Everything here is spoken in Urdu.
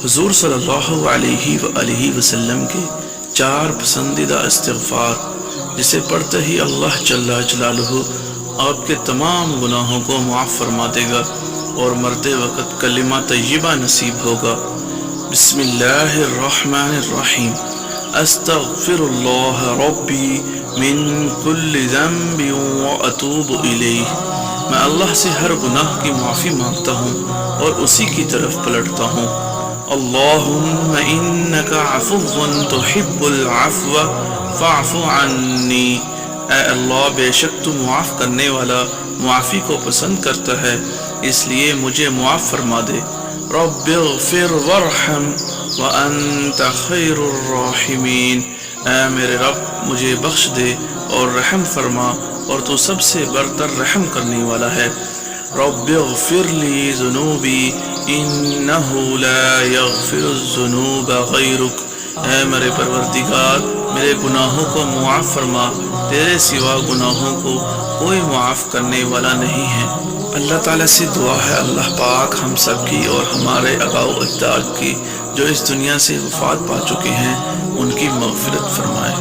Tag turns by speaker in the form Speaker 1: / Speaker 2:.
Speaker 1: حضور صلی اللہ علیہ وآلہ وسلم کے 4 پسندیدہ استغفار جسے پڑھتے ہی اللہ جل جلالہ آپ کے تمام گناہوں کو معاف فرما دے گا اور مرتے وقت کلمہ طیبہ نصیب ہوگا۔ بسم اللہ الرحمن الرحیم۔ استغفر اللہ ربی من کل ذنب واتوب الیہ۔ میں اللہ سے ہر گناہ کی معافی مانگتا ہوں اور اسی کی طرف پلٹتا ہوں۔ اللہم انک عفو تحب العفو فاعف عنی۔ اے اللہ، بے شک تو معاف کرنے والا معافی کو پسند کرتا ہے، اس لیے مجھے معاف فرما دے۔ رب اغفر وارحم وانت خیر الراحمین۔ اے میرے رب، مجھے بخش دے اور رحم فرما، اور تو سب سے برتر رحم کرنے والا ہے۔ رب اغفر لی ذنوبی انہ لا یغفر الذنوب غیرک۔ اے میرے پروردگار، میرے گناہوں کو معاف فرما، تیرے سوا گناہوں کو کوئی معاف کرنے والا نہیں ہے۔ اللہ تعالیٰ سے دعا ہے اللہ پاک ہم سب کی اور ہمارے آباء و اجداد کی جو اس دنیا سے وفات پا چکے ہیں، ان کی مغفرت فرمائے۔